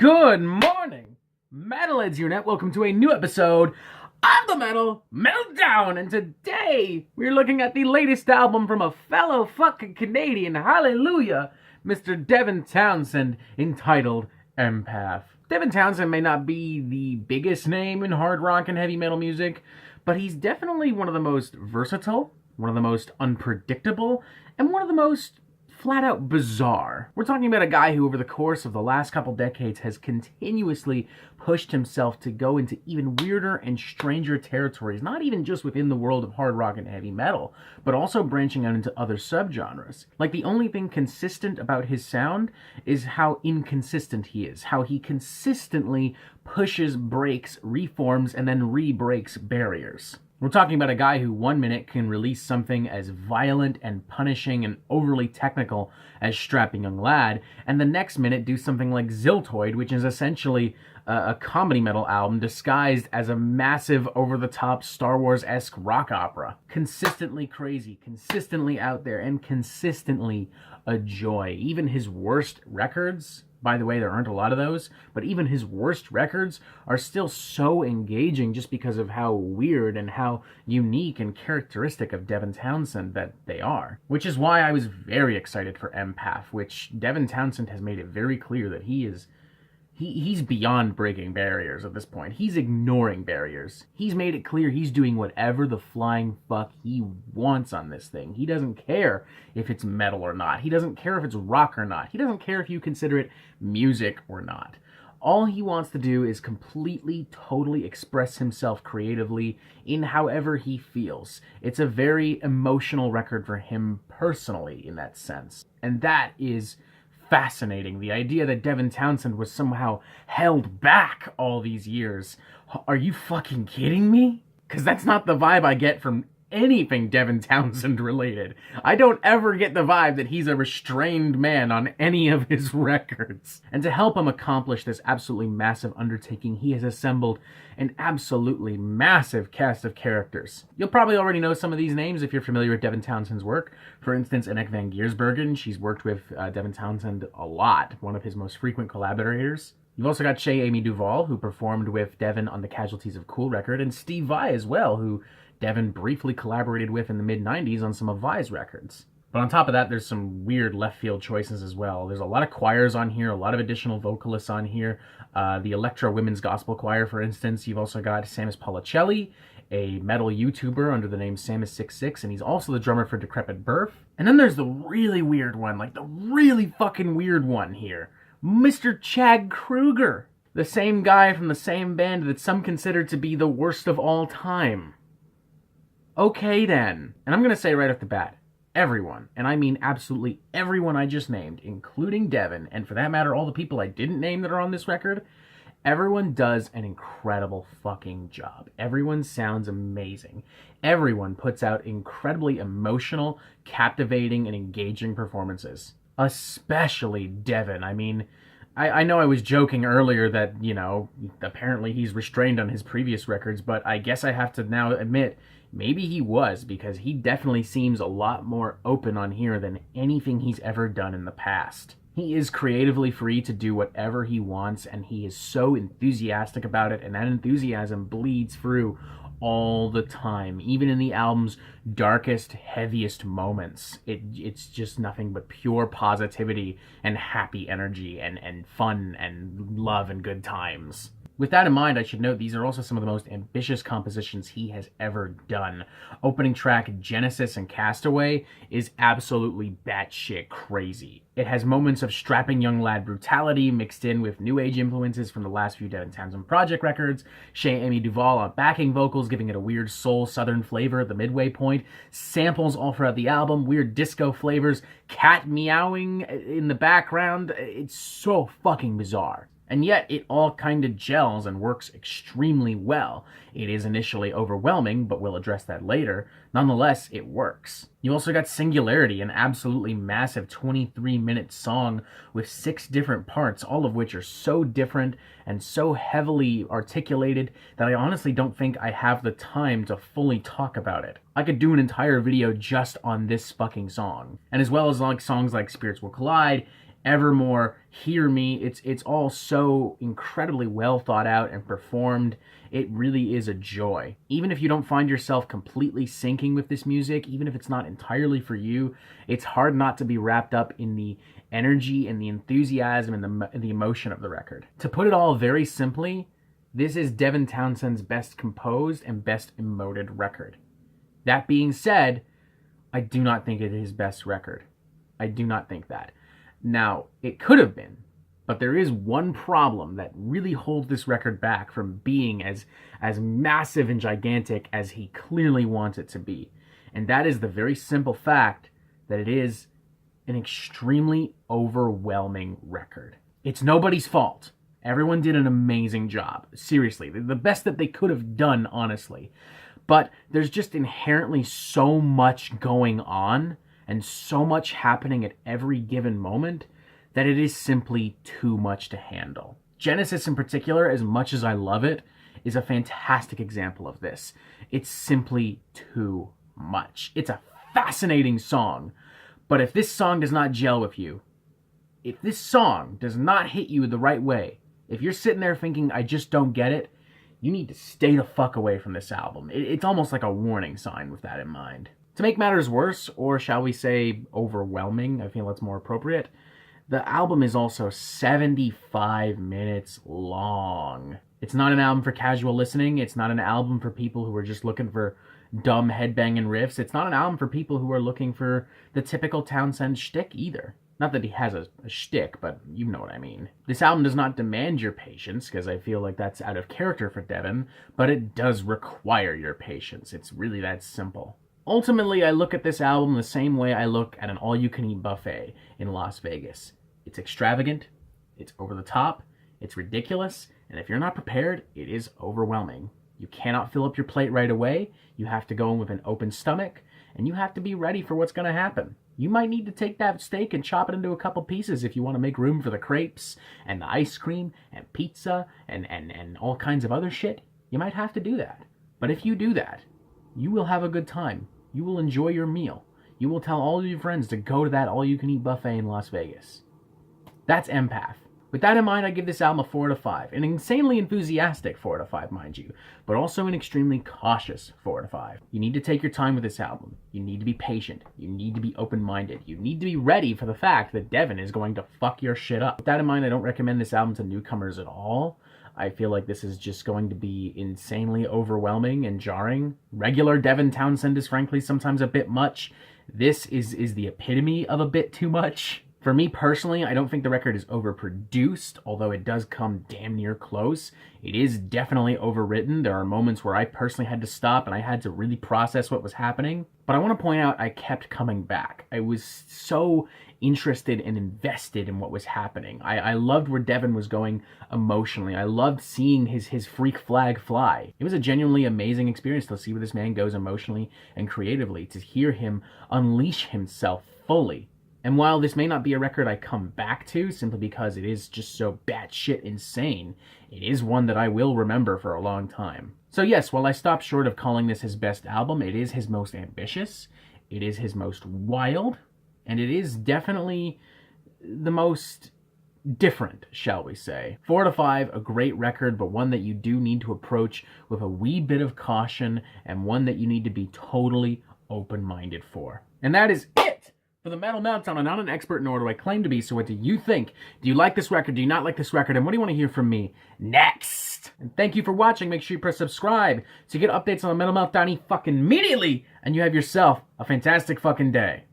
Good morning, Metalheads Unit. Welcome to a new episode of the Metal Meltdown. And today, we're looking at the latest album from a fellow fucking Canadian, hallelujah, Mr. Devin Townsend, entitled Empath. Devin Townsend may not be the biggest name in hard rock and heavy metal music, but he's definitely one of the most versatile, one of the most unpredictable, and one of the most flat-out bizarre. We're talking about a guy who over the course of the last couple decades has continuously pushed himself to go into even weirder and stranger territories, not even just within the world of hard rock and heavy metal, but also branching out into other subgenres. Like, the only thing consistent about his sound is how inconsistent he is, how he consistently pushes, breaks, reforms, and then re-breaks barriers. We're talking about a guy who 1 minute can release something as violent and punishing and overly technical as Strapping Young Lad, and the next minute do something like Ziltoid, which is essentially a comedy metal album disguised as a massive, over-the-top Star Wars-esque rock opera. Consistently crazy, consistently out there, and consistently a joy. Even his worst records, by the way, there aren't a lot of those, but even his worst records are still so engaging just because of how weird and how unique and characteristic of Devin Townsend that they are. Which is why I was very excited for Empath, which Devin Townsend has made it very clear that he's beyond breaking barriers at this point. He's ignoring barriers. He's made it clear he's doing whatever the flying fuck he wants on this thing. He doesn't care if it's metal or not. He doesn't care if it's rock or not. He doesn't care if you consider it music or not. All he wants to do is completely, totally express himself creatively in however he feels. It's a very emotional record for him personally in that sense. And that is fascinating. The idea that Devin Townsend was somehow held back all these years. Are you fucking kidding me? Because that's not the vibe I get from anything Devin Townsend related. I don't ever get the vibe that he's a restrained man on any of his records. And to help him accomplish this absolutely massive undertaking, he has assembled an absolutely massive cast of characters. You'll probably already know some of these names if you're familiar with Devin Townsend's work. For instance, Anneke van Giersbergen, she's worked with Devin Townsend a lot, one of his most frequent collaborators. You've also got Chez Amy Duval, who performed with Devin on the Casualties of Cool record, and Steve Vai as well, who Devin briefly collaborated with in the mid-90s on some of Vai's records. But on top of that, there's some weird left-field choices as well. There's a lot of choirs on here, a lot of additional vocalists on here. The Electra Women's Gospel Choir, for instance. You've also got Samus Policelli, a metal YouTuber under the name Samus66, and he's also the drummer for Decrepit Birth. And then there's the really weird one, like the really fucking weird one here. Mr. Chad Kruger, the same guy from the same band that some consider to be the worst of all time. Okay then, and I'm going to say right off the bat, everyone, and I mean absolutely everyone I just named, including Devin, and for that matter all the people I didn't name that are on this record, everyone does an incredible fucking job. Everyone sounds amazing. Everyone puts out incredibly emotional, captivating, and engaging performances. Especially Devin. I mean, I know I was joking earlier that, you know, apparently he's restrained on his previous records, but I guess I have to now admit, maybe he was, because he definitely seems a lot more open on here than anything he's ever done in the past. He is creatively free to do whatever he wants, and he is so enthusiastic about it, and that enthusiasm bleeds through all the time, even in the album's darkest, heaviest moments. It's just nothing but pure positivity and happy energy and fun and love and good times. With that in mind, I should note these are also some of the most ambitious compositions he has ever done. Opening track Genesis and Castaway is absolutely batshit crazy. It has moments of strapping young lad brutality mixed in with new age influences from the last few Devin Townsend project records, Chez Amy Duval on backing vocals giving it a weird soul southern flavor at the midway point, samples all throughout the album, weird disco flavors, cat meowing in the background. It's so fucking bizarre. And yet, it all kind of gels and works extremely well. It is initially overwhelming, but we'll address that later. Nonetheless, it works. You also got Singularity, an absolutely massive 23-minute song with 6 different parts, all of which are so different and so heavily articulated that I honestly don't think I have the time to fully talk about it. I could do an entire video just on this fucking song. And as well as like songs like Spirits Will Collide, Evermore, Hear Me. It's all so incredibly well thought out and performed. It really is a joy. Even if you don't find yourself completely syncing with this music, even if it's not entirely for you, it's hard not to be wrapped up in the energy and the enthusiasm and the emotion of the record. To put it all very simply, this is Devin Townsend's best composed and best emoted record. That being said, I do not think it is his best record. I do not think that. Now, it could have been, but there is one problem that really holds this record back from being as massive and gigantic as he clearly wants it to be. And that is the very simple fact that it is an extremely overwhelming record. It's nobody's fault. Everyone did an amazing job. Seriously, the best that they could have done, honestly. But there's just inherently so much going on and so much happening at every given moment that it is simply too much to handle. Genesis in particular, as much as I love it, is a fantastic example of this. It's simply too much. It's a fascinating song, but if this song does not gel with you, if this song does not hit you the right way, if you're sitting there thinking, I just don't get it, you need to stay the fuck away from this album. It's almost like a warning sign with that in mind. To make matters worse, or shall we say overwhelming, I feel that's more appropriate, the album is also 75 minutes long. It's not an album for casual listening. It's not an album for people who are just looking for dumb headbanging riffs. It's not an album for people who are looking for the typical Townsend shtick either. Not that he has a shtick, but you know what I mean. This album does not demand your patience, because I feel like that's out of character for Devin, but it does require your patience. It's really that simple. Ultimately, I look at this album the same way I look at an all-you-can-eat buffet in Las Vegas. It's extravagant, it's over the top, it's ridiculous, and if you're not prepared, it is overwhelming. You cannot fill up your plate right away, you have to go in with an open stomach, and you have to be ready for what's going to happen. You might need to take that steak and chop it into a couple pieces if you want to make room for the crepes, and the ice cream, and pizza, and all kinds of other shit. You might have to do that. But if you do that, you will have a good time. You will enjoy your meal. You will tell all of your friends to go to that all-you-can-eat buffet in Las Vegas. That's Empath. With that in mind, I give this album a 4 out of 5. An insanely enthusiastic 4 out of 5, mind you, but also an extremely cautious 4 out of 5. You need to take your time with this album. You need to be patient. You need to be open-minded. You need to be ready for the fact that Devin is going to fuck your shit up. With that in mind, I don't recommend this album to newcomers at all. I feel like this is just going to be insanely overwhelming and jarring. Regular Devin Townsend is frankly sometimes a bit much. This is the epitome of a bit too much. For me personally, I don't think the record is overproduced, although it does come damn near close. It is definitely overwritten. There are moments where I personally had to stop and I had to really process what was happening. But I want to point out I kept coming back. I was so interested and invested in what was happening. I loved where Devin was going emotionally. I loved seeing his freak flag fly. It was a genuinely amazing experience to see where this man goes emotionally and creatively, to hear him unleash himself fully. And while this may not be a record I come back to simply because it is just so batshit insane, it is one that I will remember for a long time. So yes, while I stopped short of calling this his best album, it is his most ambitious, it is his most wild, and it is definitely the most different, shall we say. 4 out of 5, a great record, but one that you do need to approach with a wee bit of caution, and one that you need to be totally open-minded for. And that is it for the Metal Meltdown. I'm not an expert, nor do I claim to be, so what do you think? Do you like this record? Do you not like this record? And what do you want to hear from me next? And thank you for watching. Make sure you press subscribe so you get updates on the Metal Meltdown fucking immediately, and you have yourself a fantastic fucking day.